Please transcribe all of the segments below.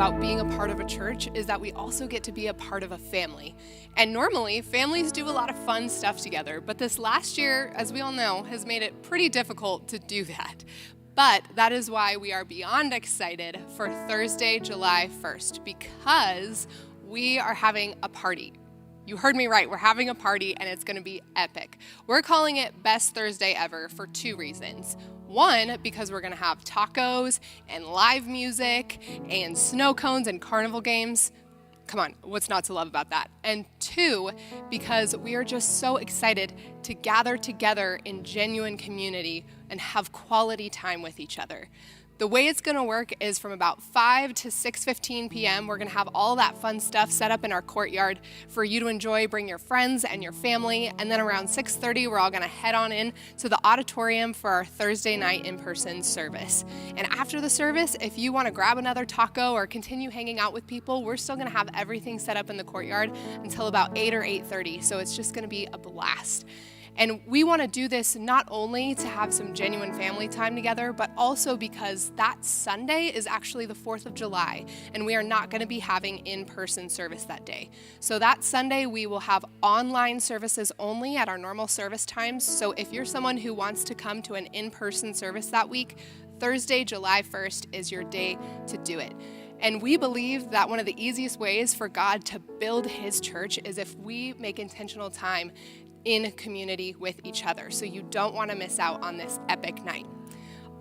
about being a part of a church is that we also get to be a part of a family. And normally, families do a lot of fun stuff together, but this last year, as we all know, has made it pretty difficult to do that. But that is why we are beyond excited for Thursday, July 1st, because we are having a party. You heard me right, we're having a party and it's gonna be epic. We're calling it Best Thursday Ever for two reasons. One, because we're gonna have tacos and live music and snow cones and carnival games. Come on, what's not to love about that? And two, because we are just so excited to gather together in genuine community and have quality time with each other. The way it's gonna work is from about 5 to 6:15 p.m. We're gonna have all that fun stuff set up in our courtyard for you to enjoy, bring your friends and your family, and then around 6:30, we're all gonna head on in to the auditorium for our Thursday night in-person service. And after the service, if you wanna grab another taco or continue hanging out with people, we're still gonna have everything set up in the courtyard until about 8 or 8:30, so it's just gonna be a blast. And we want to do this not only to have some genuine family time together, but also because that Sunday is actually the 4th of July, and we are not going to be having in-person service that day. So that Sunday, we will have online services only at our normal service times. So if you're someone who wants to come to an in-person service that week, Thursday, July 1st is your day to do it. And we believe that one of the easiest ways for God to build his church is if we make intentional time in community with each other. So you don't want to miss out on this epic night.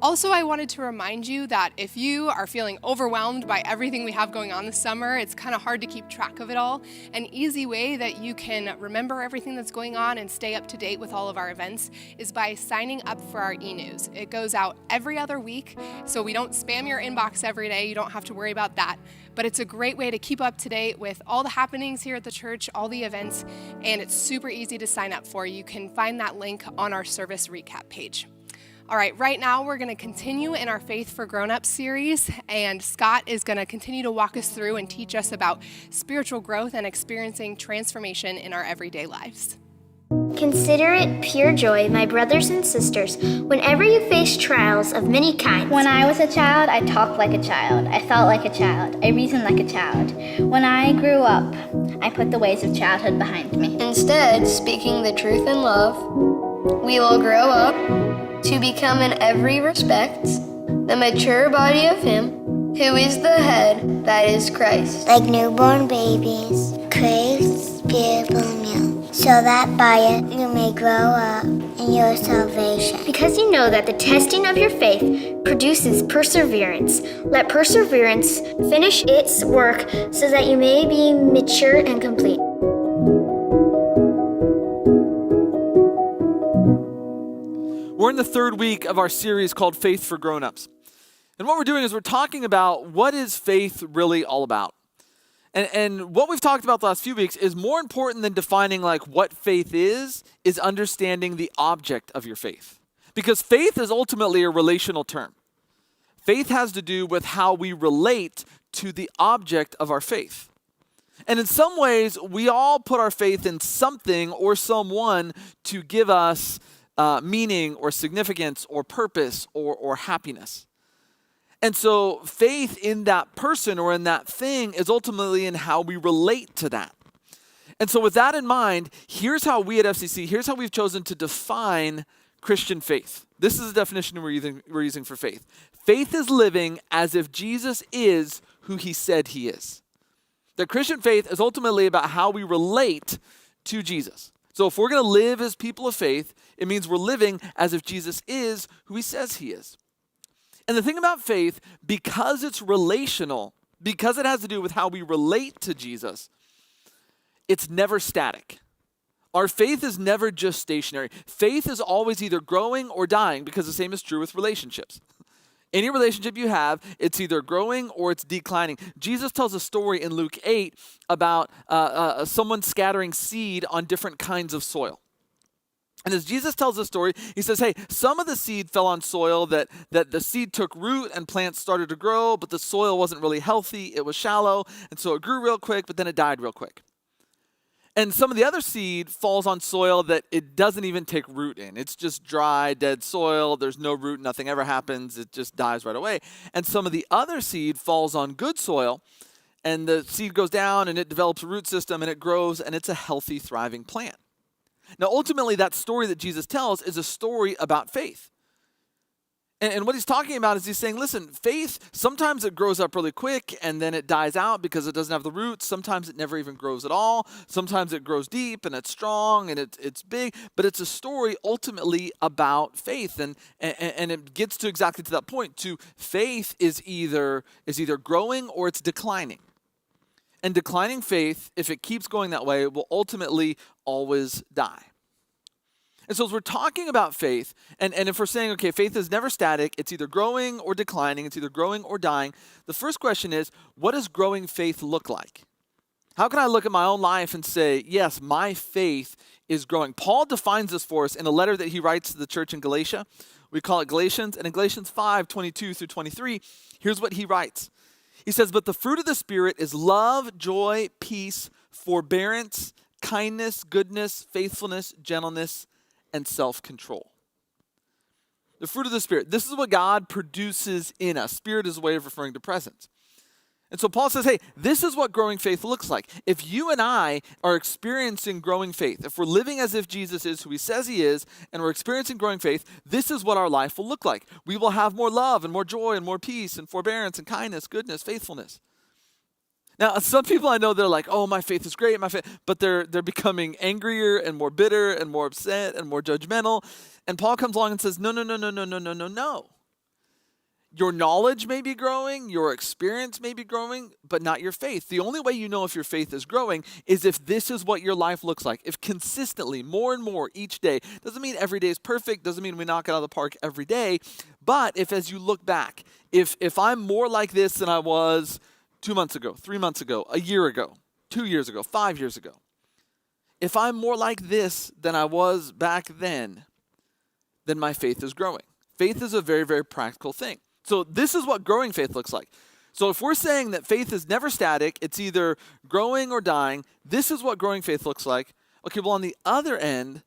Also, I wanted to remind you that if you are feeling overwhelmed by everything we have going on this summer, it's kind of hard to keep track of it all. An easy way that you can remember everything that's going on and stay up to date with all of our events is by signing up for our e-news. It goes out every other week, so we don't spam your inbox every day. You don't have to worry about that. But it's a great way to keep up to date with all the happenings here at the church, all the events, and it's super easy to sign up for. You can find that link on our service recap page. All right, right now we're going to continue in our Faith for Grownups series, and Scott is going to continue to walk us through and teach us about spiritual growth and experiencing transformation in our everyday lives. Consider it pure joy, my brothers and sisters, whenever you face trials of many kinds. When I was a child, I talked like a child. I felt like a child. I reasoned like a child. When I grew up, I put the ways of childhood behind me. Instead, speaking the truth in love, we will grow up to become in every respect the mature body of Him who is the head, that is Christ. Like newborn babies, crave spiritual milk, so that by it you may grow up in your salvation. Because you know that the testing of your faith produces perseverance. Let perseverance finish its work so that you may be mature and complete. We're in the third week of our series called Faith for Grownups. And what we're doing is we're talking about what is faith really all about. And what we've talked about the last few weeks is more important than defining like what faith is understanding the object of your faith. Because faith is ultimately a relational term. Faith has to do with how we relate to the object of our faith. And in some ways, we all put our faith in something or someone to give us meaning or significance or purpose or happiness. And so faith in that person or in that thing is ultimately in how we relate to that. And so with that in mind, here's how we at FCC, here's how we've chosen to define Christian faith. This is the definition we're using for faith. Faith is living as if Jesus is who he said he is. The Christian faith is ultimately about how we relate to Jesus. So if we're going to live as people of faith, it means we're living as if Jesus is who he says he is. And the thing about faith, because it's relational, because it has to do with how we relate to Jesus, it's never static. Our faith is never just stationary. Faith is always either growing or dying, because the same is true with relationships. Any relationship you have, it's either growing or it's declining. Jesus tells a story in Luke 8 about someone scattering seed on different kinds of soil. And as Jesus tells the story, he says, hey, some of the seed fell on soil that the seed took root and plants started to grow, but the soil wasn't really healthy. It was shallow, and so it grew real quick, but then it died real quick. And some of the other seed falls on soil that it doesn't even take root in. It's just dry, dead soil. There's no root. Nothing ever happens. It just dies right away. And some of the other seed falls on good soil, and the seed goes down and it develops a root system and it grows and it's a healthy, thriving plant. Now, ultimately, that story that Jesus tells is a story about faith. And what he's talking about is he's saying, listen, faith, sometimes it grows up really quick and then it dies out because it doesn't have the roots. Sometimes it never even grows at all. Sometimes it grows deep and it's strong and it's big. But it's a story ultimately about faith. And it gets to exactly to that point. To faith is either growing or it's declining. And declining faith, if it keeps going that way, will ultimately always die. And so as we're talking about faith, and if we're saying, okay, faith is never static, it's either growing or declining, it's either growing or dying, the first question is, what does growing faith look like? How can I look at my own life and say, yes, my faith is growing? Paul defines this for us in a letter that he writes to the church in Galatia. We call it Galatians. And in Galatians 5:22 through 23, here's what he writes. He says, but the fruit of the Spirit is love, joy, peace, forbearance, kindness, goodness, faithfulness, gentleness, and self-control. The fruit of the Spirit. This is what God produces in us. Spirit is a way of referring to presence. And so Paul says, hey, this is what growing faith looks like. If you and I are experiencing growing faith, if we're living as if Jesus is who he says he is, and we're experiencing growing faith, this is what our life will look like. We will have more love and more joy and more peace and forbearance and kindness, goodness, faithfulness. Now, some people I know, they're like, oh, my faith is great, but they're becoming angrier and more bitter and more upset and more judgmental. And Paul comes along and says, no. Your knowledge may be growing, your experience may be growing, but not your faith. The only way you know if your faith is growing is if this is what your life looks like. If consistently, more and more each day, doesn't mean every day is perfect, doesn't mean we knock it out of the park every day, but if as you look back, if I'm more like this than I was 2 months ago, 3 months ago, a year ago, 2 years ago, 5 years ago, if I'm more like this than I was back then my faith is growing. Faith is a very, very practical thing. So this is what growing faith looks like. So if we're saying that faith is never static, it's either growing or dying, this is what growing faith looks like. Okay, well, on the other end,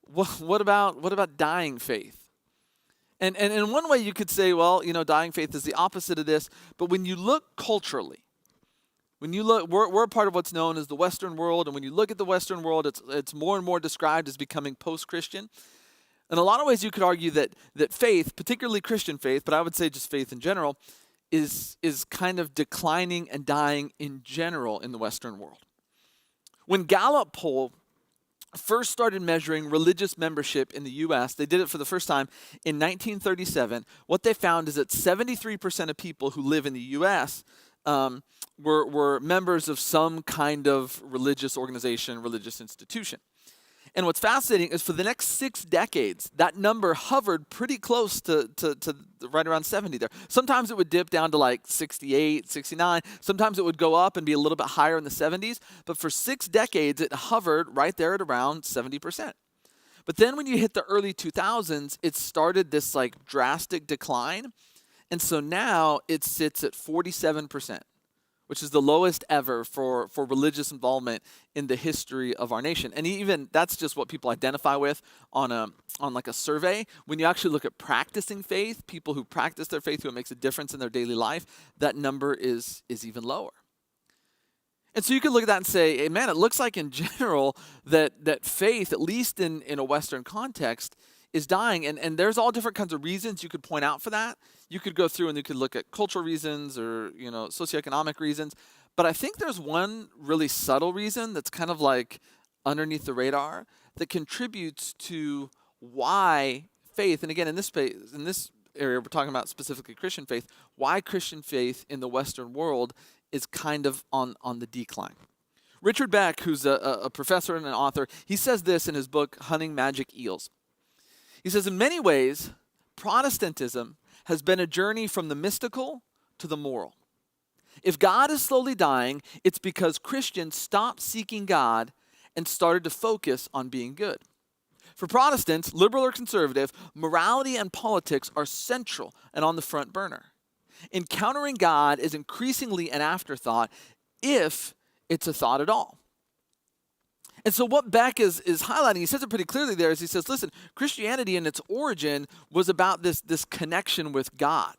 what about dying faith? And in one way you could say, well, dying faith is the opposite of this. But when you look culturally, we're a part of what's known as the Western world. And when you look at the Western world, it's more and more described as becoming post-Christian. In a lot of ways, you could argue that faith, particularly Christian faith, but I would say just faith in general, is kind of declining and dying in general in the Western world. When Gallup poll first started measuring religious membership in the U.S., they did it for the first time in 1937. What they found is that 73% of people who live in the U.S. Were members of some kind of religious organization, religious institution. And what's fascinating is for the next 6 decades, that number hovered pretty close to right around 70 there. Sometimes it would dip down to like 68, 69. Sometimes it would go up and be a little bit higher in the 70s. But for 6 decades, it hovered right there at around 70%. But then when you hit the early 2000s, it started this like drastic decline. And so now it sits at 47%. Which is the lowest ever for religious involvement in the history of our nation. And even that's just what people identify with on like a survey. When you actually look at practicing faith, people who practice their faith, who it makes a difference in their daily life, that number is even lower. And so you could look at that and say, hey, man, it looks like in general that faith, at least in a Western context, is dying. And there's all different kinds of reasons you could point out for that. You could go through and you could look at cultural reasons or, socioeconomic reasons. But I think there's one really subtle reason that's kind of like underneath the radar that contributes to why faith, and again, in this area, we're talking about specifically Christian faith, why Christian faith in the Western world is kind of on the decline. Richard Beck, who's a professor and an author, he says this in his book, Hunting Magic Eels. He says, in many ways, Protestantism has been a journey from the mystical to the moral. If God is slowly dying, it's because Christians stopped seeking God and started to focus on being good. For Protestants, liberal or conservative, morality and politics are central and on the front burner. Encountering God is increasingly an afterthought, if it's a thought at all. And so what Beck is highlighting, he says it pretty clearly there, is he says, listen, Christianity in its origin was about this connection with God.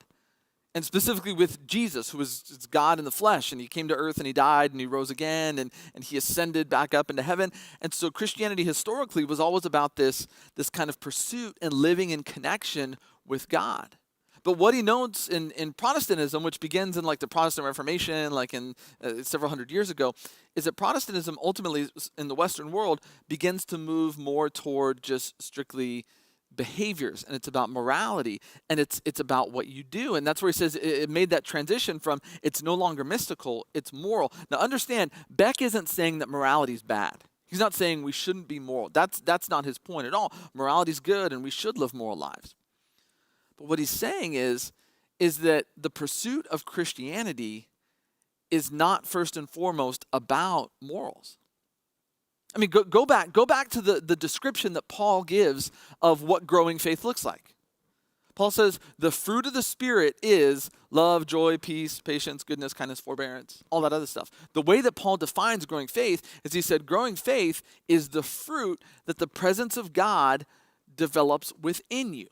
And specifically with Jesus, who was God in the flesh, and he came to earth and he died and he rose again and he ascended back up into heaven. And so Christianity historically was always about this kind of pursuit and living in connection with God. But what he notes in Protestantism, which begins in like the Protestant Reformation, like in several hundred years ago, is that Protestantism ultimately in the Western world begins to move more toward just strictly behaviors, and it's about morality, and it's about what you do. And that's where he says it made that transition from it's no longer mystical, it's moral. Now understand, Beck isn't saying that morality is bad. He's not saying we shouldn't be moral. That's not his point at all. Morality is good, and we should live moral lives. But what he's saying is that the pursuit of Christianity is not first and foremost about morals. I mean, go back to the description that Paul gives of what growing faith looks like. Paul says the fruit of the Spirit is love, joy, peace, patience, goodness, kindness, forbearance, all that other stuff. The way that Paul defines growing faith is he said growing faith is the fruit that the presence of God develops within you.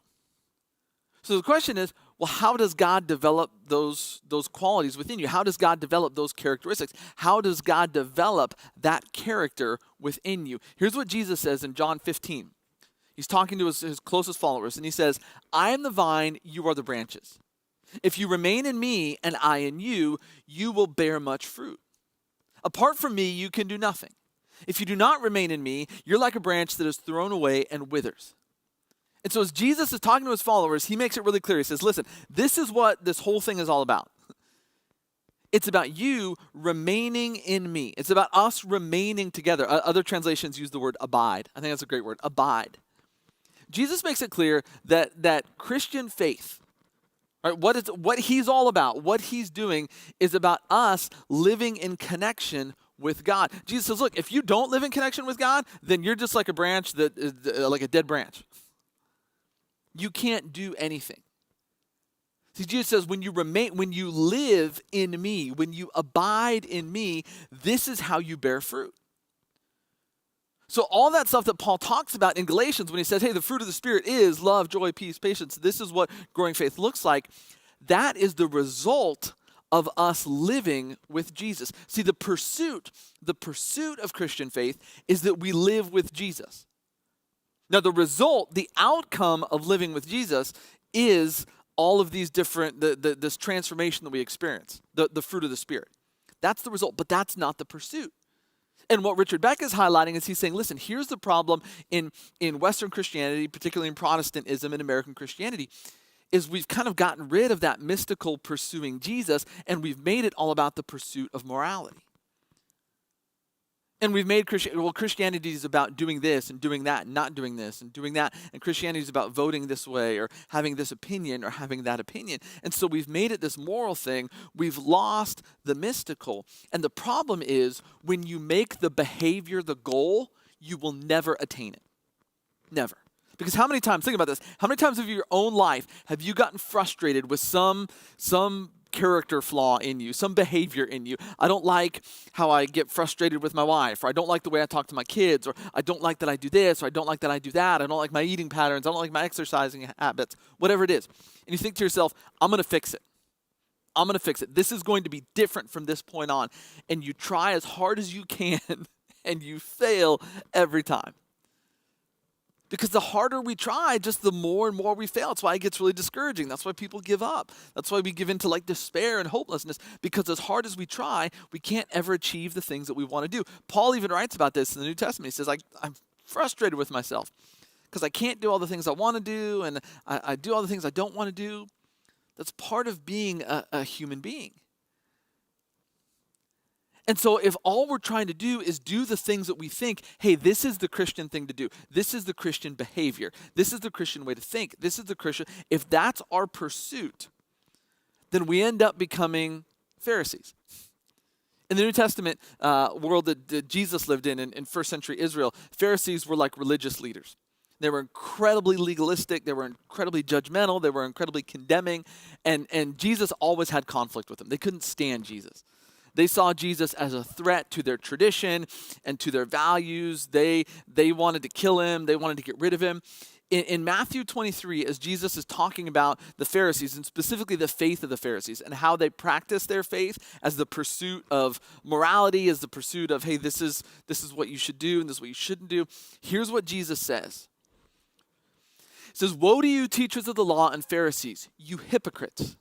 So the question is, well, how does God develop those qualities within you? How does God develop those characteristics? How does God develop that character within you? Here's what Jesus says in John 15. He's talking to his closest followers, and he says, I am the vine, you are the branches. If you remain in me and I in you, you will bear much fruit. Apart from me, you can do nothing. If you do not remain in me, you're like a branch that is thrown away and withers. And so as Jesus is talking to his followers, he makes it really clear. He says, listen, this is what this whole thing is all about. It's about you remaining in me. It's about us remaining together. Other translations use the word abide. I think that's a great word, abide. Jesus makes it clear that Christian faith, right, what he's all about, what he's doing is about us living in connection with God. Jesus says, look, if you don't live in connection with God, then you're just like a branch that is like a dead branch. You can't do anything. See, Jesus says, when you live in me, when you abide in me, this is how you bear fruit. So all that stuff that Paul talks about in Galatians when he says, hey, the fruit of the Spirit is love, joy, peace, patience. This is what growing faith looks like. That is the result of us living with Jesus. See, the pursuit of Christian faith is that we live with Jesus. Now, the result, the outcome of living with Jesus is all of these different, this transformation that we experience, the fruit of the Spirit. That's the result, but that's not the pursuit. And what Richard Beck is highlighting is he's saying, listen, here's the problem in Western Christianity, particularly in Protestantism and American Christianity, is we've kind of gotten rid of that mystical pursuing Jesus, and we've made it all about the pursuit of morality. And we've made Christianity is about doing this and doing that, and not doing this and doing that. And Christianity is about voting this way or having this opinion or having that opinion. And so we've made it this moral thing. We've lost the mystical. And the problem is when you make the behavior the goal, you will never attain it. Never. Because how many times, think about this, how many times of your own life have you gotten frustrated with some character flaw in you, some behavior in you? I don't like how I get frustrated with my wife, or I don't like the way I talk to my kids, or I don't like that I do this, or I don't like that I do that, I don't like my eating patterns, I don't like my exercising habits, whatever it is. And you think to yourself, I'm going to fix it. I'm going to fix it. This is going to be different from this point on. And you try as hard as you can, and you fail every time. Because the harder we try, just the more and more we fail. That's why it gets really discouraging. That's why people give up. That's why we give into like despair and hopelessness. Because as hard as we try, we can't ever achieve the things that we want to do. Paul even writes about this in the New Testament. He says, I'm frustrated with myself because I can't do all the things I want to do, and I do all the things I don't want to do. That's part of being a human being. And so if all we're trying to do is do the things that we think, hey, this is the Christian thing to do. This is the Christian behavior. This is the Christian way to think. This is the Christian. If that's our pursuit, then we end up becoming Pharisees. In the New Testament world that Jesus lived in first century Israel, Pharisees were like religious leaders. They were incredibly legalistic. They were incredibly judgmental. They were incredibly condemning. And Jesus always had conflict with them. They couldn't stand Jesus. They saw Jesus as a threat to their tradition and to their values. They wanted to kill him. They wanted to get rid of him. In Matthew 23, as Jesus is talking about the Pharisees, and specifically the faith of the Pharisees, and how they practice their faith as the pursuit of morality, as the pursuit of, hey, this is what you should do, and this is what you shouldn't do. Here's what Jesus says. He says, "Woe to you, teachers of the law and Pharisees, you hypocrites!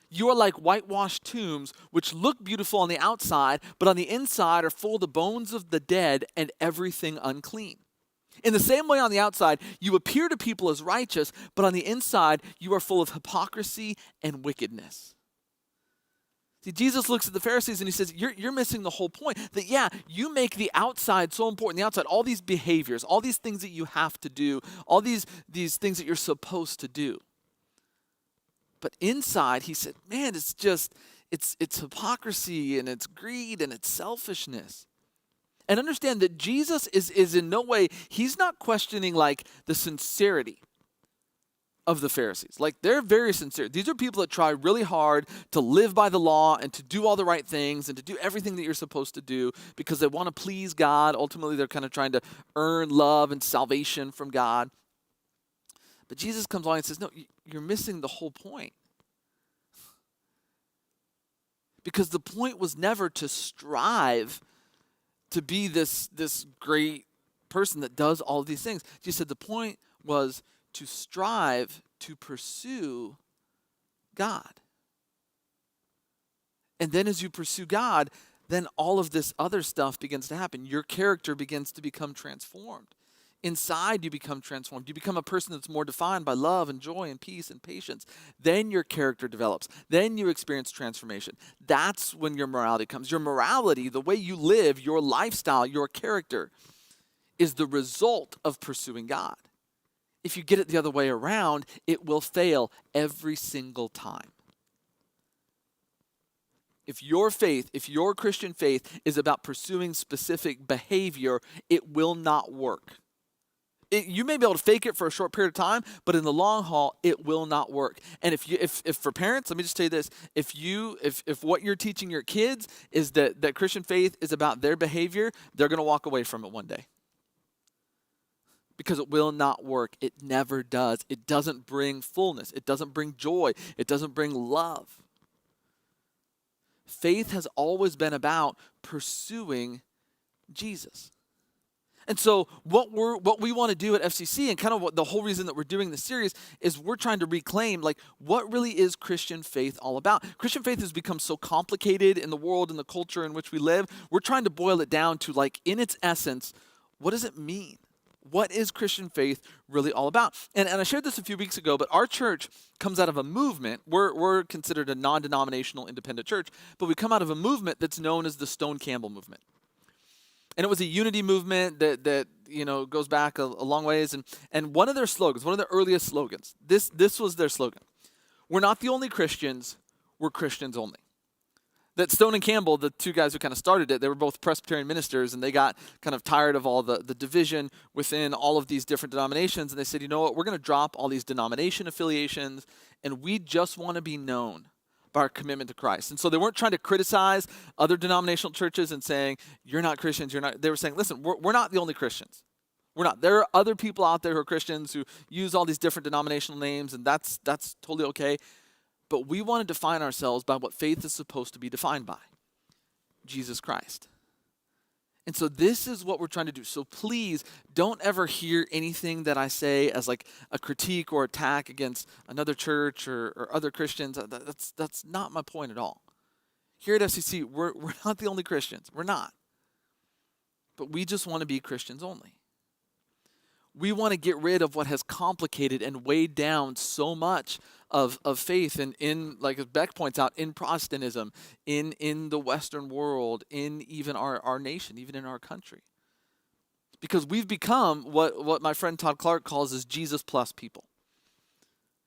You are like whitewashed tombs, which look beautiful on the outside, but on the inside are full of the bones of the dead and everything unclean. In the same way on the outside, you appear to people as righteous, but on the inside, you are full of hypocrisy and wickedness." See, Jesus looks at the Pharisees and he says, you're missing the whole point. That, yeah, you make the outside so important. The outside, all these behaviors, all these things that you have to do, all these things that you're supposed to do. But inside, he said, man, it's hypocrisy and it's greed and it's selfishness. And understand that Jesus is in no way, he's not questioning like the sincerity of the Pharisees. Like, they're very sincere. These are people that try really hard to live by the law and to do all the right things and to do everything that you're supposed to do because they want to please God. Ultimately, they're kind of trying to earn love and salvation from God. But Jesus comes along and says, no, you're missing the whole point. Because the point was never to strive to be this great person that does all of these things. Jesus said the point was to strive to pursue God. And then as you pursue God, then all of this other stuff begins to happen. Your character begins to become transformed. Inside, you become transformed. You become a person that's more defined by love and joy and peace and patience. Then your character develops. Then you experience transformation. That's when your morality comes. Your morality, the way you live, your lifestyle, your character, is the result of pursuing God. If you get it the other way around, it will fail every single time. If your Christian faith is about pursuing specific behavior, it will not work. You may be able to fake it for a short period of time, but in the long haul, it will not work. And if for parents, let me just tell you this: if what you're teaching your kids is that Christian faith is about their behavior, they're going to walk away from it one day. Because it will not work. It never does. It doesn't bring fullness. It doesn't bring joy. It doesn't bring love. Faith has always been about pursuing Jesus. And so what we want to do at FCC, and kind of what the whole reason that we're doing this series, is we're trying to reclaim, like, what really is Christian faith all about? Christian faith has become so complicated in the world and the culture in which we live. We're trying to boil it down to, like, in its essence, what does it mean? What is Christian faith really all about? And I shared this a few weeks ago, but our church comes out of a movement. We're considered a non-denominational independent church, but we come out of a movement that's known as the Stone Campbell movement. And it was a unity movement that goes back a long ways. And one of their slogans, one of the earliest slogans, this was their slogan: "We're not the only Christians, we're Christians only." That Stone and Campbell, the two guys who kind of started it, they were both Presbyterian ministers, and they got kind of tired of all the division within all of these different denominations. And they said, you know what, we're going to drop all these denomination affiliations, and we just want to be known by our commitment to Christ. And so they weren't trying to criticize other denominational churches and saying, you're not Christians, you're not. They were saying, listen, we're not the only Christians. We're not. There are other people out there who are Christians who use all these different denominational names, and that's totally okay. But we want to define ourselves by what faith is supposed to be defined by: Jesus Christ. And so this is what we're trying to do. So please don't ever hear anything that I say as like a critique or attack against another church or other Christians. That's not my point at all. Here at FCC, we're not the only Christians. We're not. But we just want to be Christians only. We want to get rid of what has complicated and weighed down so much of faith, and in, like as Beck points out, in Protestantism, in the Western world, in even our nation, even in our country. Because we've become what my friend Todd Clark calls as Jesus plus people.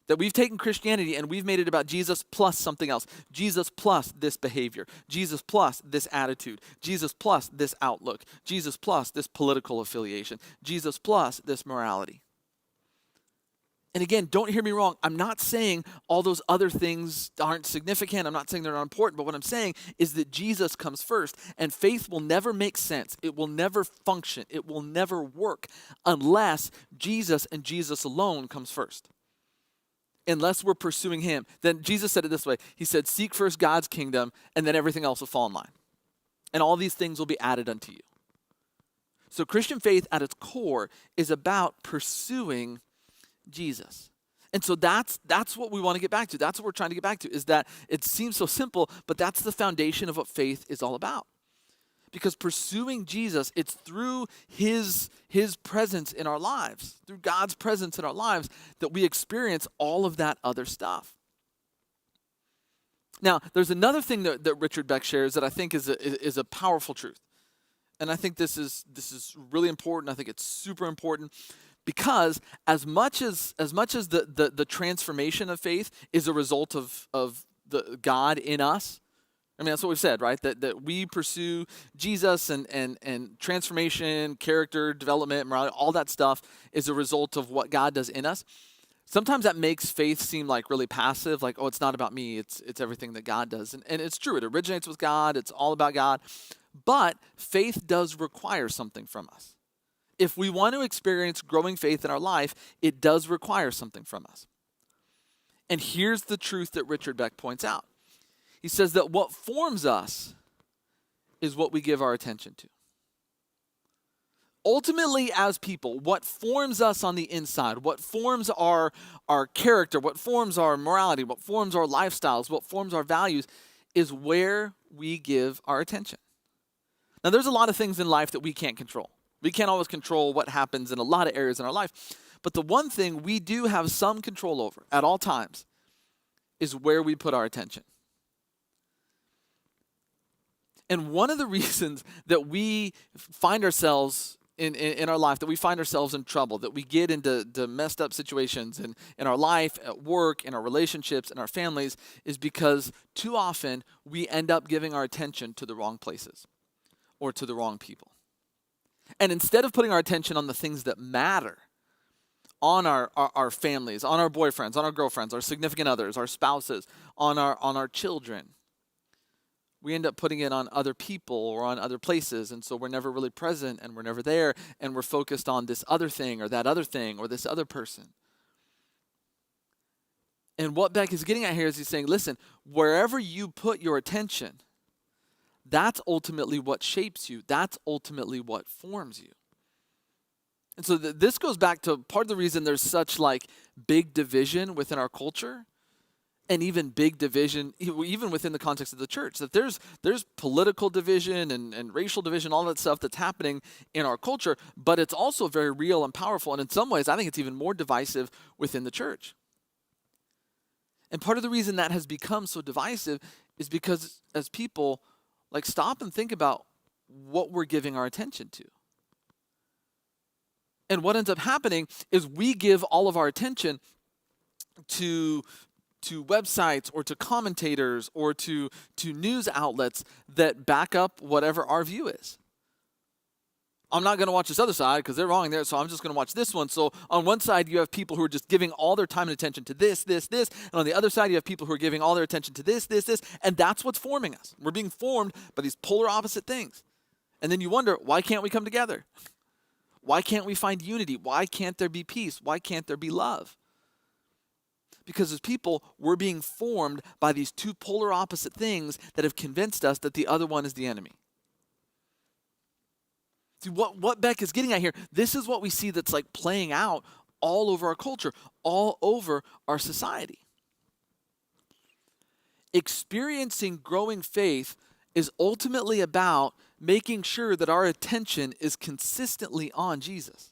That we've taken Christianity and we've made it about Jesus plus something else. Jesus plus this behavior. Jesus plus this attitude. Jesus plus this outlook. Jesus plus this political affiliation. Jesus plus this morality. And again, don't hear me wrong. I'm not saying all those other things aren't significant. I'm not saying they're not important. But what I'm saying is that Jesus comes first. And faith will never make sense. It will never function. It will never work unless Jesus and Jesus alone comes first. Unless we're pursuing him. Then Jesus said it this way. He said, seek first God's kingdom, and then everything else will fall in line. And all these things will be added unto you. So Christian faith at its core is about pursuing Jesus. And so that's what we want to get back to. That's what we're trying to get back to, is that it seems so simple, but that's the foundation of what faith is all about. Because pursuing Jesus, it's through his presence in our lives, through God's presence in our lives, that we experience all of that other stuff. Now, there's another thing that Richard Beck shares that I think is a powerful truth. And I think this is really important. I think it's super important. Because as much as the transformation of faith is a result of the God in us, I mean, that's what we've said, right? That we pursue Jesus and transformation, character, development, morality, all that stuff is a result of what God does in us. Sometimes that makes faith seem like really passive, like, oh, it's not about me, it's everything that God does. And it's true, it originates with God, it's all about God. But faith does require something from us. If we want to experience growing faith in our life, it does require something from us. And here's the truth that Richard Beck points out. He says that what forms us is what we give our attention to. Ultimately, as people, what forms us on the inside, what forms our character, what forms our morality, what forms our lifestyles, what forms our values, is where we give our attention. Now, there's a lot of things in life that we can't control. We can't always control what happens in a lot of areas in our life. But the one thing we do have some control over at all times is where we put our attention. And one of the reasons that we find ourselves in our life, that we find ourselves in trouble, that we get into messed up situations in our life, at work, in our relationships, in our families, is because too often we end up giving our attention to the wrong places or to the wrong people. And instead of putting our attention on the things that matter, on our families, on our boyfriends, on our girlfriends, our significant others, our spouses, on our children, we end up putting it on other people or on other places. And so we're never really present and we're never there. And we're focused on this other thing or that other thing or this other person. And what Beck is getting at here is he's saying, listen, wherever you put your attention, that's ultimately what shapes you. That's ultimately what forms you. And so this goes back to part of the reason there's such like big division within our culture, and even big division, even within the context of the church, that there's political division and racial division, all that stuff that's happening in our culture, but it's also very real and powerful. And in some ways, I think it's even more divisive within the church. And part of the reason that has become so divisive is because as people, like, stop and think about what we're giving our attention to. And what ends up happening is we give all of our attention to websites or to commentators or to news outlets that back up whatever our view is. I'm not going to watch this other side because they're wrong there, so I'm just going to watch this one. So on one side, you have people who are just giving all their time and attention to this. And on the other side, you have people who are giving all their attention to this. And that's what's forming us. We're being formed by these polar opposite things. And then you wonder, why can't we come together? Why can't we find unity? Why can't there be peace? Why can't there be love? Because as people, we're being formed by these two polar opposite things that have convinced us that the other one is the enemy. See, what Beck is getting at here, this is what we see that's like playing out all over our culture, all over our society. Experiencing growing faith is ultimately about making sure that our attention is consistently on Jesus.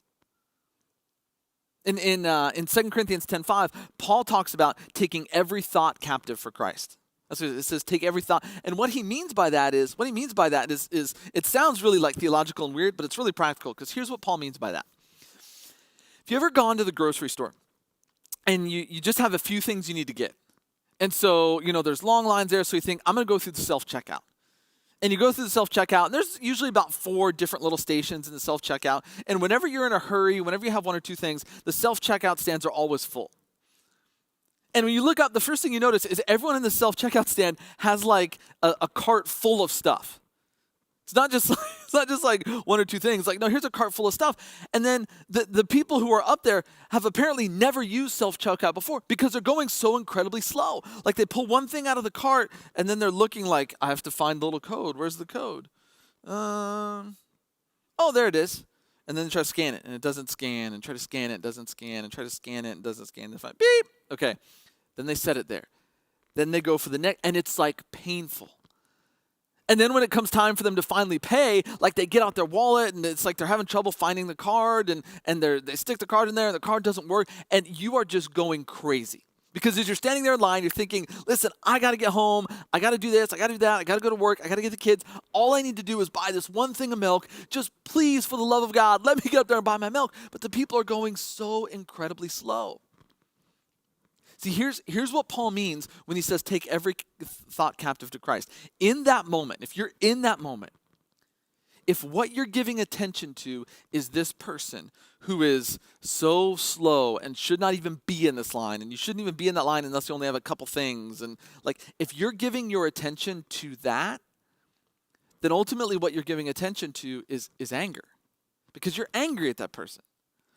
In 2 Corinthians 10:5, Paul talks about taking every thought captive for Christ. That's what it says, take every thought. And what he means by that is it sounds really like theological and weird, but it's really practical, because here's what Paul means by that. If you ever gone to the grocery store and you just have a few things you need to get. And so, there's long lines there, so you think, I'm going to go through the self-checkout. And you go through the self-checkout, and there's usually about 4 different little stations in the self-checkout. And whenever you're in a hurry, whenever you have 1 or 2 things, the self-checkout stands are always full. And when you look up, the first thing you notice is everyone in the self-checkout stand has like a cart full of stuff. It's not just like 1 or 2 things. Like, no, here's a cart full of stuff. And then the people who are up there have apparently never used self-checkout before because they're going so incredibly slow. Like they pull one thing out of the cart and then they're looking like, I have to find the little code. Where's the code? Oh, there it is. And then they try to scan it and it doesn't scan, and try to scan it, it doesn't scan, and try to scan it, and it doesn't scan. They find beep. Okay. Then they set it there. Then they go for the next, and it's like painful. And then when it comes time for them to finally pay, like they get out their wallet and it's like they're having trouble finding the card, and they stick the card in there and the card doesn't work, and you are just going crazy. Because as you're standing there in line, you're thinking, listen, I got to get home. I got to do this. I got to do that. I got to go to work. I got to get the kids. All I need to do is buy this one thing of milk. Just please, for the love of God, let me get up there and buy my milk. But the people are going so incredibly slow. See, here's what Paul means when he says take every thought captive to Christ. In that moment, if you're in that moment, if what you're giving attention to is this person who is so slow and should not even be in this line, and you shouldn't even be in that line unless you only have a couple things, and like if you're giving your attention to that, then ultimately what you're giving attention to is anger, because you're angry at that person.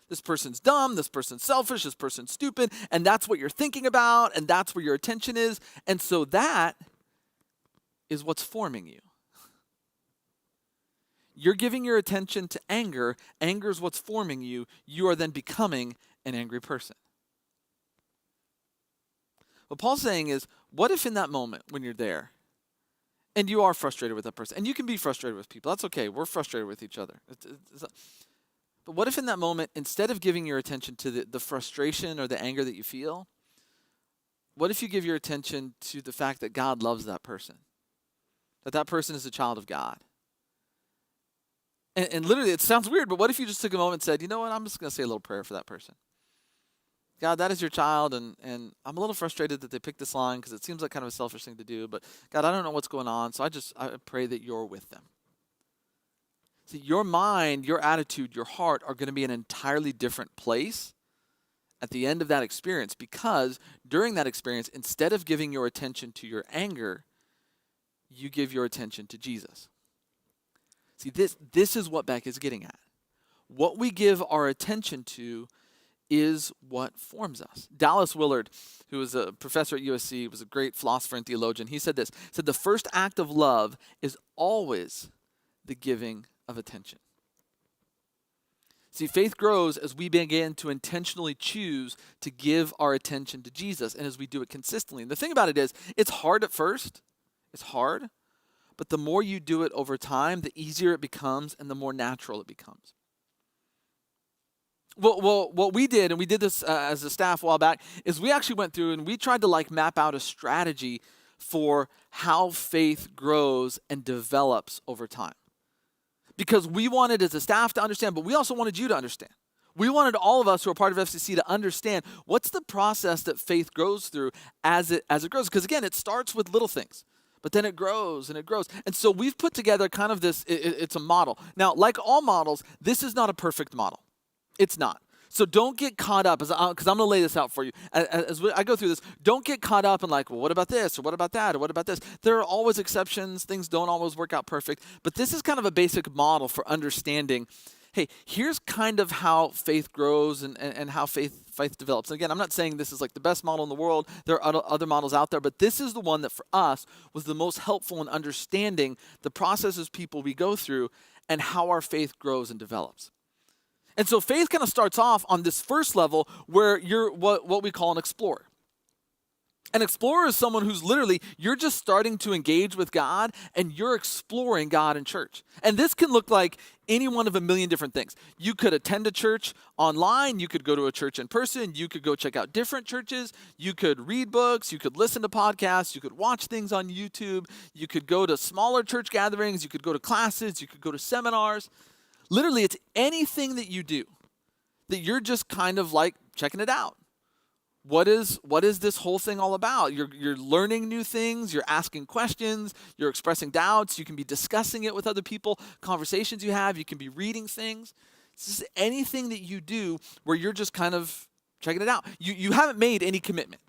This person's dumb, this person's selfish, this person's stupid, and that's what you're thinking about, and that's where your attention is. And so that is what's forming you. You're giving your attention to anger. Anger is what's forming you. You are then becoming an angry person. What Paul's saying is, what if in that moment when you're there, and you are frustrated with that person, and you can be frustrated with people, that's okay, we're frustrated with each other. But what if in that moment, instead of giving your attention to the frustration or the anger that you feel, what if you give your attention to the fact that God loves that person? That person is a child of God. And literally, it sounds weird, but what if you just took a moment and said, you know what, I'm just going to say a little prayer for that person. God, that is your child, and I'm a little frustrated that they picked this line because it seems like kind of a selfish thing to do, but God, I don't know what's going on, so I pray that you're with them. See, your mind, your attitude, your heart are going to be in an entirely different place at the end of that experience, because during that experience, instead of giving your attention to your anger, you give your attention to Jesus. See, this is what Beck is getting at. What we give our attention to is what forms us. Dallas Willard, who was a professor at USC, was a great philosopher and theologian. He said this, said the first act of love is always the giving of attention. See, faith grows as we begin to intentionally choose to give our attention to Jesus, and as we do it consistently. And the thing about it is, it's hard at first. It's hard. But the more you do it over time, the easier it becomes and the more natural it becomes. Well, what we did, and we did this as a staff a while back, is we actually went through and we tried to map out a strategy for how faith grows and develops over time. Because we wanted as a staff to understand, but we also wanted you to understand. We wanted all of us who are part of FCC to understand what's the process that faith grows through as it grows. Because again, it starts with little things, but then it grows and it grows. And so we've put together kind of this, it's a model. Now, like all models, this is not a perfect model. It's not. So don't get caught up, because I'm going to lay this out for you. As I go through this, don't get caught up in well, what about this, or what about that, or what about this? There are always exceptions. Things don't always work out perfect. But this is kind of a basic model for understanding, hey, here's kind of how faith grows and how faith develops. And again, I'm not saying this is the best model in the world. There are other models out there, but this is the one that for us was the most helpful in understanding the processes people we go through and how our faith grows and develops. And so faith kind of starts off on this first level where you're what we call an explorer. An explorer is someone who's literally, you're just starting to engage with God and you're exploring God in church. And this can look like any one of a million different things. You could attend a church online. You could go to a church in person. You could go check out different churches. You could read books. You could listen to podcasts. You could watch things on YouTube. You could go to smaller church gatherings. You could go to classes. You could go to seminars. Literally, it's anything that you do that you're just kind of checking it out. what is this whole thing all about? You're learning new things, you're asking questions, you're expressing doubts, you can be discussing it with other people, conversations you have, you can be reading things. It's just anything that you do where you're just kind of checking it out. You haven't made any commitment.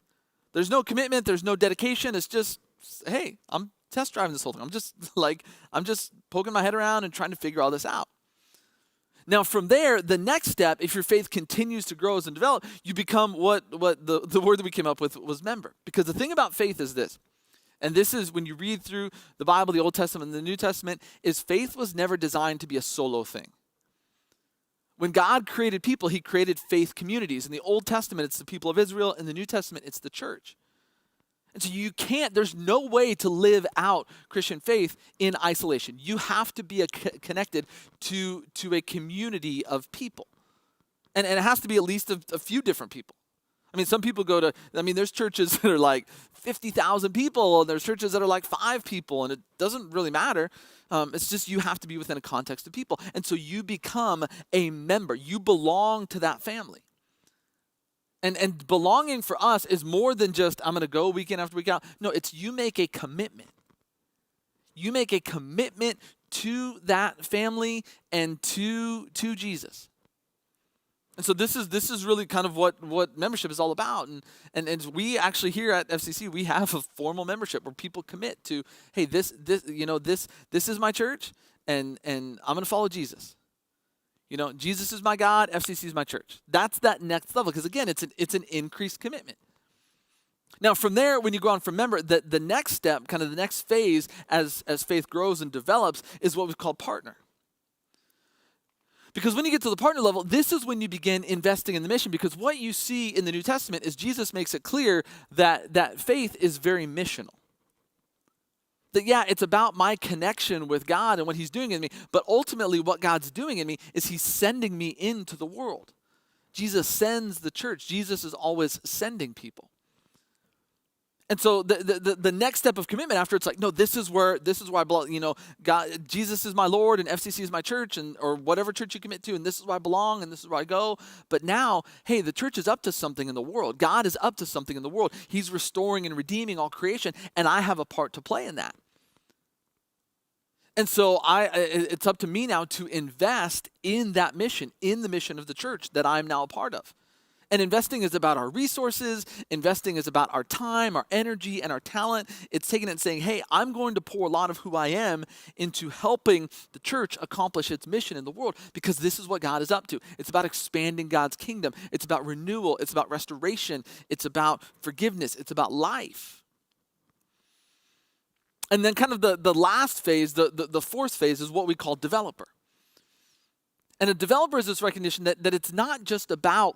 There's no commitment, there's no dedication. It's just, hey, I'm test driving this whole thing. I'm just poking my head around and trying to figure all this out. Now, from there, the next step, if your faith continues to grow and develop, you become what the word that we came up with was member. Because the thing about faith is this, and this is when you read through the Bible, the Old Testament and the New Testament, is faith was never designed to be a solo thing. When God created people, he created faith communities. In the Old Testament, it's the people of Israel. In the New Testament, it's the church. And so there's no way to live out Christian faith in isolation. You have to be connected to a community of people. And it has to be at least a few different people. I mean, some people there's churches that are like 50,000 people, and there's churches that are like 5 people, and it doesn't really matter. It's just you have to be within a context of people. And so you become a member. You belong to that family. And belonging for us is more than just, I'm going to go week in after week out. No, it's you make a commitment. You make a commitment to that family and to Jesus. And so this is really kind of what membership is all about. And we actually here at FCC, we have a formal membership where people commit to, hey, this is my church, and I'm going to follow Jesus. Jesus is my God, FCC is my church. That's that next level, because again, it's an increased commitment. Now, from there, when you go on from member, the next step, kind of the next phase as faith grows and develops, is what we call partner. Because when you get to the partner level, this is when you begin investing in the mission, because what you see in the New Testament is Jesus makes it clear that faith is very missional. That, yeah, it's about my connection with God and what he's doing in me, but ultimately what God's doing in me is he's sending me into the world. Jesus sends the church. Jesus is always sending people. And so the next step of commitment after, it's like, no, this is where I belong. God, Jesus is my Lord, and FCC is my church, or whatever church you commit to, and this is where I belong, and this is where I go. But now, hey, the church is up to something in the world. God is up to something in the world. He's restoring and redeeming all creation, and I have a part to play in that. And so it's up to me now to invest in that mission, in the mission of the church that I'm now a part of. And investing is about our resources. Investing is about our time, our energy, and our talent. It's taking it and saying, hey, I'm going to pour a lot of who I am into helping the church accomplish its mission in the world, because this is what God is up to. It's about expanding God's kingdom. It's about renewal. It's about restoration. It's about forgiveness. It's about life. And then kind of the last phase, the fourth phase, is what we call developer. And a developer is this recognition that it's not just about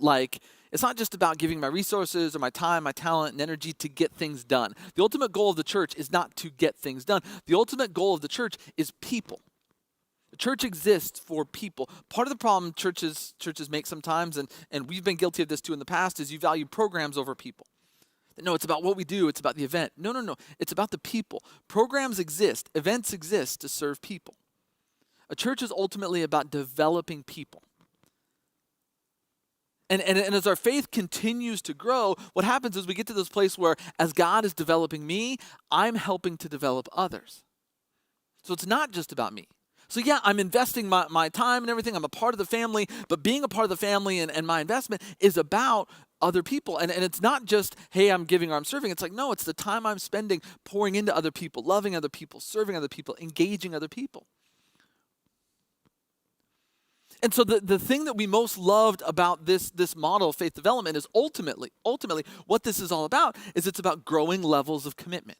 giving my resources or my time, my talent, and energy to get things done. The ultimate goal of the church is not to get things done. The ultimate goal of the church is people. The church exists for people. Part of the problem churches make sometimes, and we've been guilty of this too in the past, is you value programs over people. No, it's about what we do. It's about the event. No. It's about the people. Programs exist. Events exist to serve people. A church is ultimately about developing people. And as our faith continues to grow, what happens is we get to this place where, as God is developing me, I'm helping to develop others. So it's not just about me. So yeah, I'm investing my time and everything. I'm a part of the family, but being a part of the family and my investment is about other people. And it's not just, hey, I'm giving or I'm serving. It's like, no, it's the time I'm spending pouring into other people, loving other people, serving other people, engaging other people. And so the thing that we most loved about this model of faith development is ultimately what this is all about is it's about growing levels of commitment.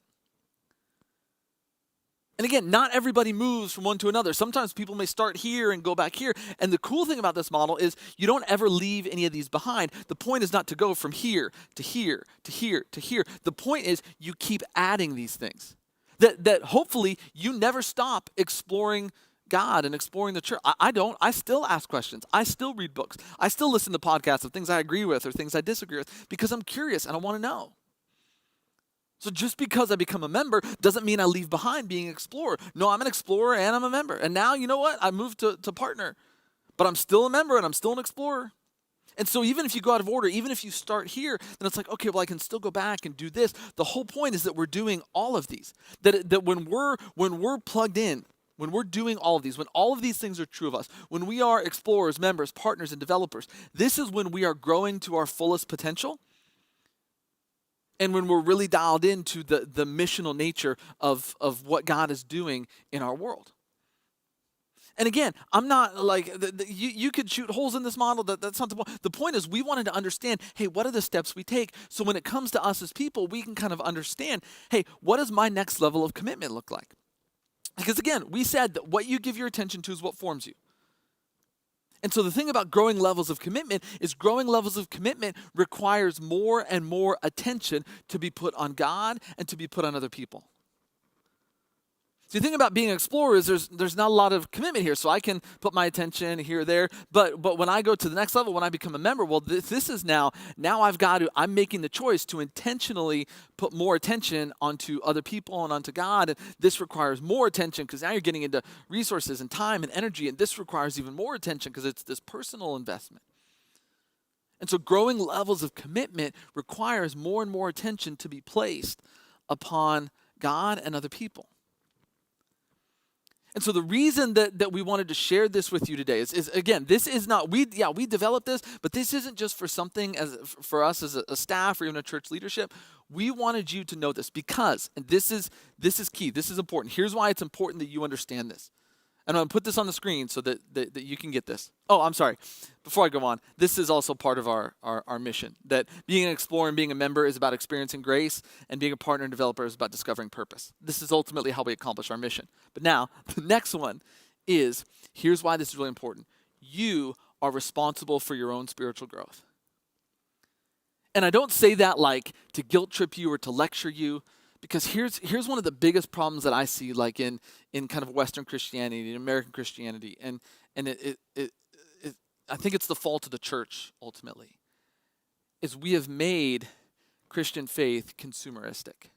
And again, not everybody moves from one to another. Sometimes people may start here and go back here. And the cool thing about this model is you don't ever leave any of these behind. The point is not to go from here to here to here to here. The point is you keep adding these things. That hopefully you never stop exploring God and exploring the church. I don't. I still ask questions. I still read books. I still listen to podcasts of things I agree with or things I disagree with because I'm curious and I want to know. So just because I become a member doesn't mean I leave behind being an explorer. No, I'm an explorer and I'm a member. And now, you know what? I moved to partner. But I'm still a member and I'm still an explorer. And so even if you go out of order, even if you start here, then it's like, okay, well, I can still go back and do this. The whole point is that we're doing all of these. That when we're plugged in, when we're doing all of these, when all of these things are true of us, when we are explorers, members, partners, and developers, this is when we are growing to our fullest potential. And when we're really dialed into the missional nature of what God is doing in our world. And again, I'm not like, you could shoot holes in this model. That's not the point. The point is we wanted to understand, hey, what are the steps we take? So when it comes to us as people, we can kind of understand, hey, what does my next level of commitment look like? Because again, we said that what you give your attention to is what forms you. And so the thing about growing levels of commitment is growing levels of commitment requires more and more attention to be put on God and to be put on other people. So the thing about being an explorer is there's not a lot of commitment here. So I can put my attention here or there. But when I go to the next level, when I become a member, well, this is now I'm making the choice to intentionally put more attention onto other people and onto God. And this requires more attention because now you're getting into resources and time and energy. And this requires even more attention because it's this personal investment. And so growing levels of commitment requires more and more attention to be placed upon God and other people. And so the reason that we wanted to share this with you today is again, this is not, we developed this, but this isn't just for something for us as a staff or even a church leadership. We wanted you to know this because, and this is key, this is important. Here's why it's important that you understand this. And I'm going to put this on the screen so that you can get this. Oh, I'm sorry. Before I go on, this is also part of our mission, that being an explorer and being a member is about experiencing grace, and being a partner and developer is about discovering purpose. This is ultimately how we accomplish our mission. But now, the next one is, here's why this is really important. You are responsible for your own spiritual growth. And I don't say that like to guilt trip you or to lecture you. Because here's one of the biggest problems that I see, like in kind of Western Christianity, in American Christianity, and I think it's the fault of the church ultimately, is we have made Christian faith consumeristic.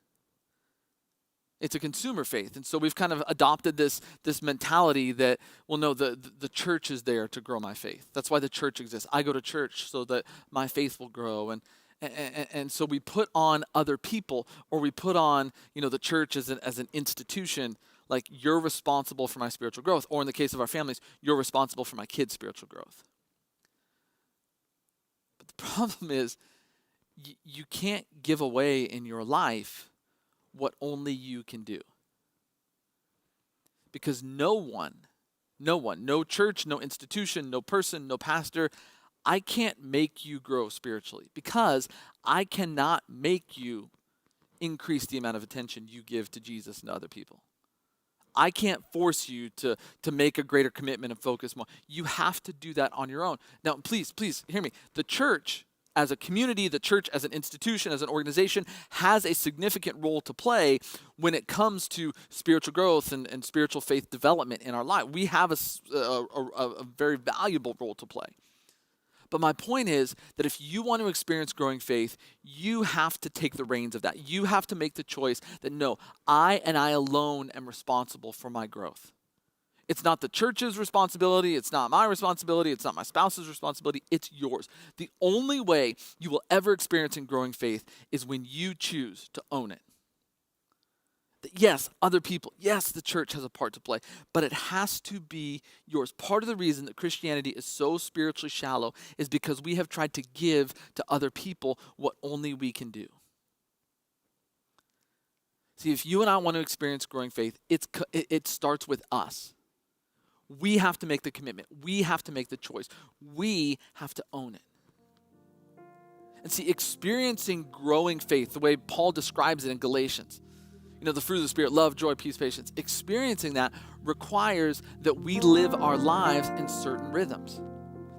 It's a consumer faith, and so we've kind of adopted this mentality that, well, no, the church is there to grow my faith. That's why the church exists. I go to church so that my faith will grow, and so we put on other people, or we put on, the church as an institution, like you're responsible for my spiritual growth. Or in the case of our families, you're responsible for my kids' spiritual growth. But the problem is you can't give away in your life what only you can do. Because no church, no institution, no person, no pastor, I can't make you grow spiritually because I cannot make you increase the amount of attention you give to Jesus and to other people. I can't force you to make a greater commitment and focus more. You have to do that on your own. Now, please hear me. The church as a community, the church as an institution, as an organization, has a significant role to play when it comes to spiritual growth and spiritual faith development in our life. We have a very valuable role to play. But my point is that if you want to experience growing faith, you have to take the reins of that. You have to make the choice that no, I alone am responsible for my growth. It's not the church's responsibility. It's not my responsibility. It's not my spouse's responsibility. It's yours. The only way you will ever experience in growing faith is when you choose to own it. That yes, other people, yes, the church has a part to play, but it has to be yours. Part of the reason that Christianity is so spiritually shallow is because we have tried to give to other people what only we can do. See, if you and I want to experience growing faith, it starts with us. We have to make the commitment. We have to make the choice. We have to own it. And see, experiencing growing faith, the way Paul describes it in Galatians, the fruit of the Spirit, love, joy, peace, patience. Experiencing that requires that we live our lives in certain rhythms.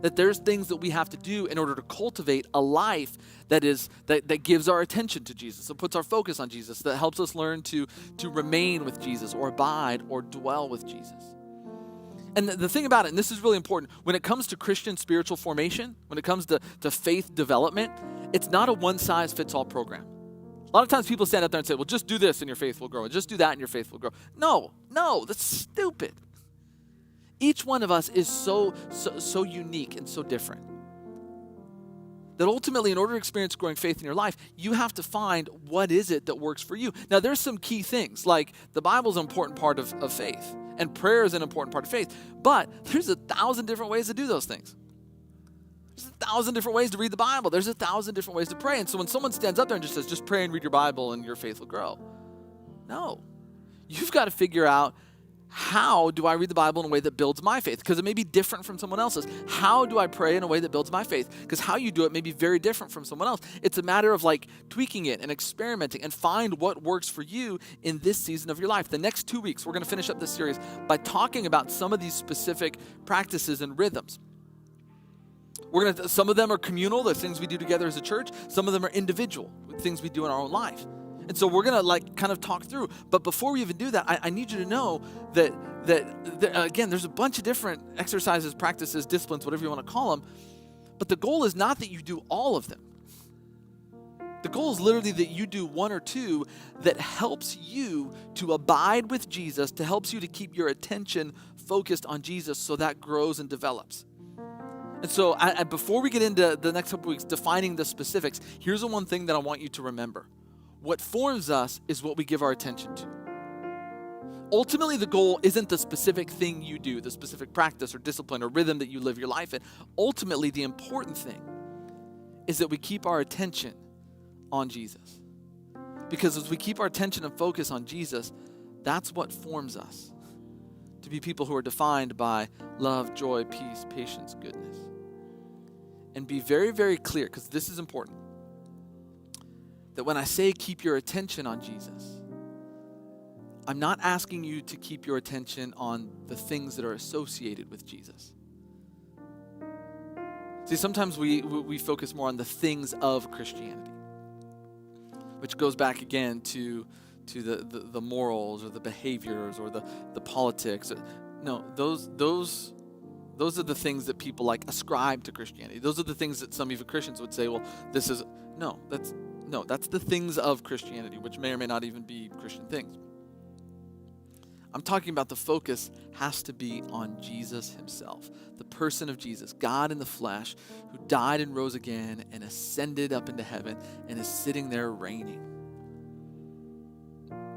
That there's things that we have to do in order to cultivate a life that gives our attention to Jesus, that puts our focus on Jesus, that helps us learn to remain with Jesus or abide or dwell with Jesus. And the thing about it, and this is really important, when it comes to Christian spiritual formation, when it comes to faith development, it's not a one-size-fits-all program. A lot of times people stand out there and say, well, just do this and your faith will grow, and just do that and your faith will grow. No, that's stupid. Each one of us is so unique and so different. That ultimately, in order to experience growing faith in your life, you have to find what is it that works for you. Now, there's some key things, like the Bible's an important part of faith, and prayer is an important part of faith, but there's 1,000 different ways to do those things. There's 1,000 different ways to read the Bible. There's 1,000 different ways to pray. And so when someone stands up there and just says, just pray and read your Bible and your faith will grow. No. You've got to figure out, how do I read the Bible in a way that builds my faith? Because it may be different from someone else's. How do I pray in a way that builds my faith? Because how you do it may be very different from someone else. It's a matter of like tweaking it and experimenting and find what works for you in this season of your life. The next 2 weeks, we're going to finish up this series by talking about some of these specific practices and rhythms. Some of them are communal, the things we do together as a church. Some of them are individual, things we do in our own life. And so we're going to kind of talk through. But before we even do that, I need you to know that again, there's a bunch of different exercises, practices, disciplines, whatever you want to call them. But the goal is not that you do all of them. The goal is literally that you do one or two that helps you to abide with Jesus, to helps you to keep your attention focused on Jesus so that grows and develops. And so before we get into the next couple weeks defining the specifics, here's the one thing that I want you to remember. What forms us is what we give our attention to. Ultimately, the goal isn't the specific thing you do, the specific practice or discipline or rhythm that you live your life in. Ultimately, the important thing is that we keep our attention on Jesus. Because as we keep our attention and focus on Jesus, that's what forms us to be people who are defined by love, joy, peace, patience, goodness. And be very, very clear, because this is important, that when I say keep your attention on Jesus, I'm not asking you to keep your attention on the things that are associated with Jesus. See, sometimes we focus more on the things of Christianity, which goes back again to the morals or the behaviors or the politics. No, those are the things that people like ascribe to Christianity. Those are the things that some even Christians would say, well, that's the things of Christianity, which may or may not even be Christian things. I'm talking about the focus has to be on Jesus himself, the person of Jesus, God in the flesh, who died and rose again and ascended up into heaven and is sitting there reigning.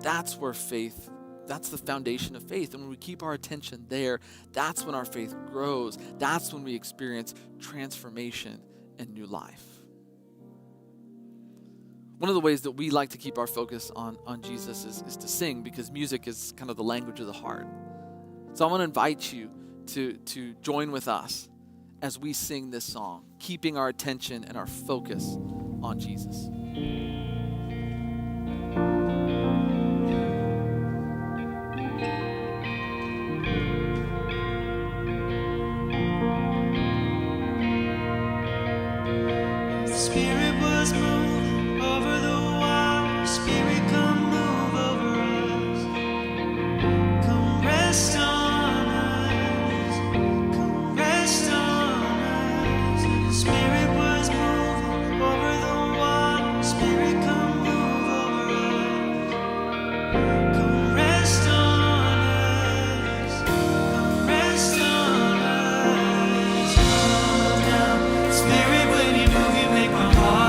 That's where faith, that's the foundation of faith. And when we keep our attention there, that's when our faith grows. That's when we experience transformation and new life. One of the ways that we like to keep our focus on Jesus is to sing, because music is kind of the language of the heart. So I want to invite you to join with us as we sing this song, keeping our attention and our focus on Jesus. Spirit was moving over the water. Spirit, come move over us. Come rest on us. Come rest on us. Spirit was moving over the water. Spirit, come move over us. Come rest on us. Come rest on us. Come now, Spirit, when you move, you make my heart.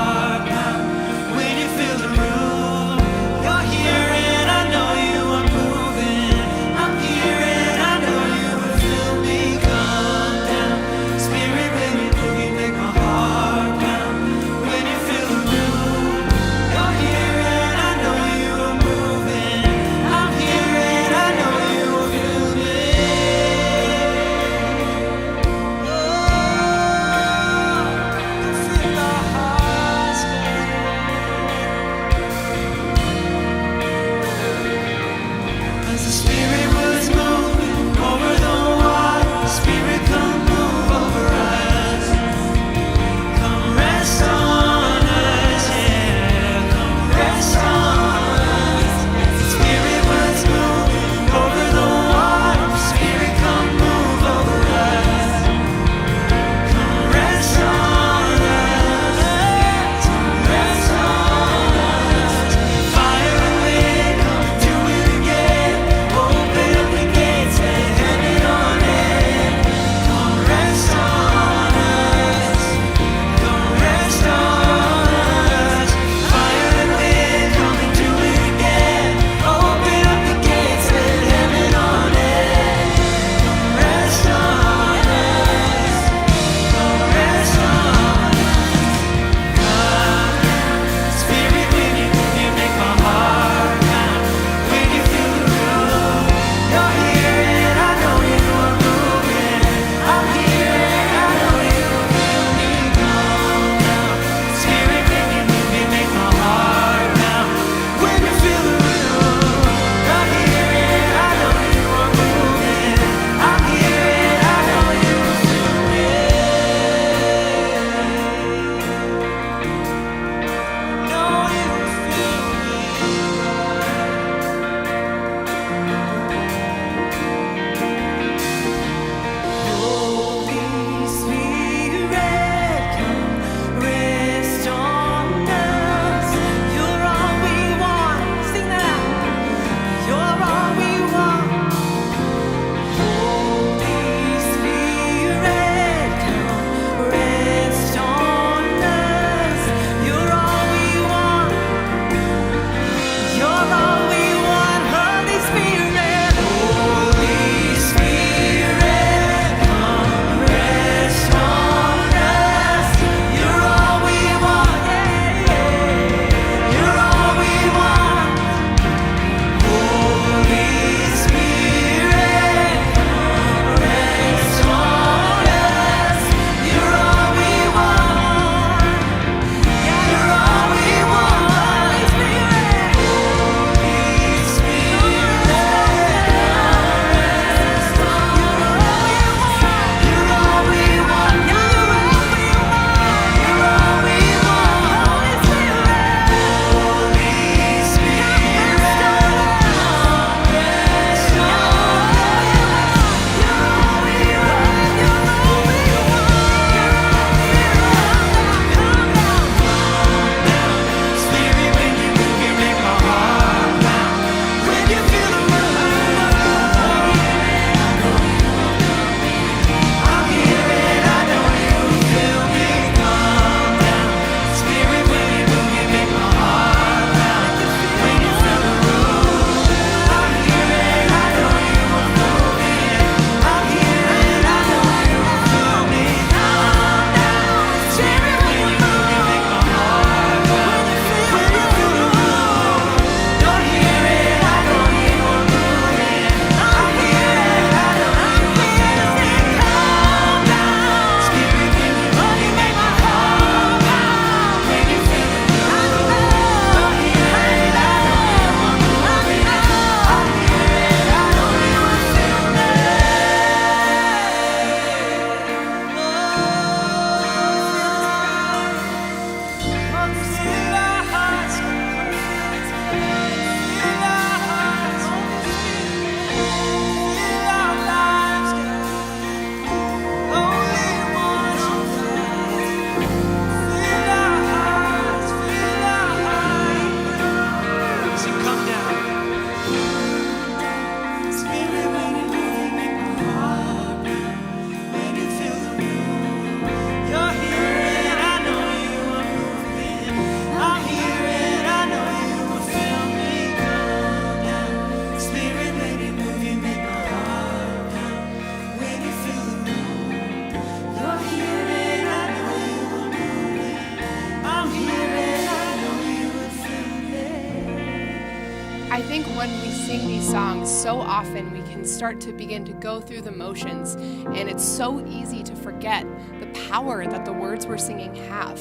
I think when we sing these songs, so often we can start to begin to go through the motions, and it's so easy to forget the power that the words we're singing have.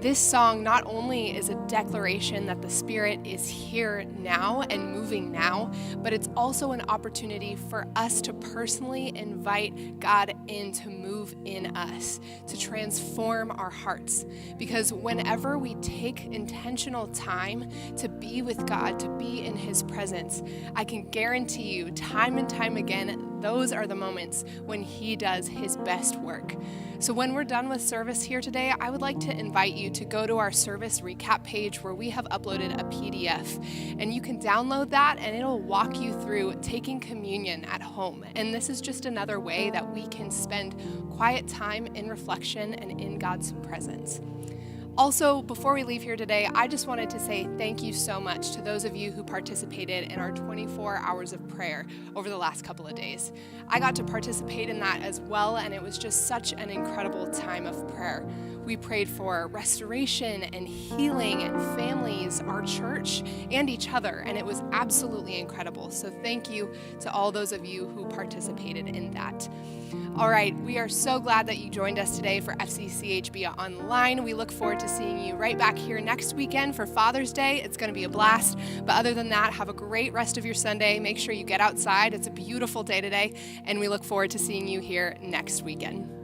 This song not only is a declaration that the Spirit is here now and moving now, but it's also an opportunity for us to personally invite God in to move in us, to transform our hearts. Because whenever we take intentional time to be with God, to be in His presence, I can guarantee you time and time again, those are the moments when He does His best work. So when we're done with service here today, I would like to invite you to go to our service recap page where we have uploaded a PDF, and you can download that and it'll walk you through taking communion at home. And this is just another way that we can spend quiet time in reflection and in God's presence. Also, before we leave here today, I just wanted to say thank you so much to those of you who participated in our 24 hours of prayer over the last couple of days. I got to participate in that as well, and it was just such an incredible time of prayer. We prayed for restoration and healing and families, our church, and each other, and it was absolutely incredible. So thank you to all those of you who participated in that. All right, we are so glad that you joined us today for FCCHB Online. We look forward to seeing you right back here next weekend for Father's Day. It's going to be a blast. But other than that, have a great rest of your Sunday. Make sure you get outside. It's a beautiful day today, and we look forward to seeing you here next weekend.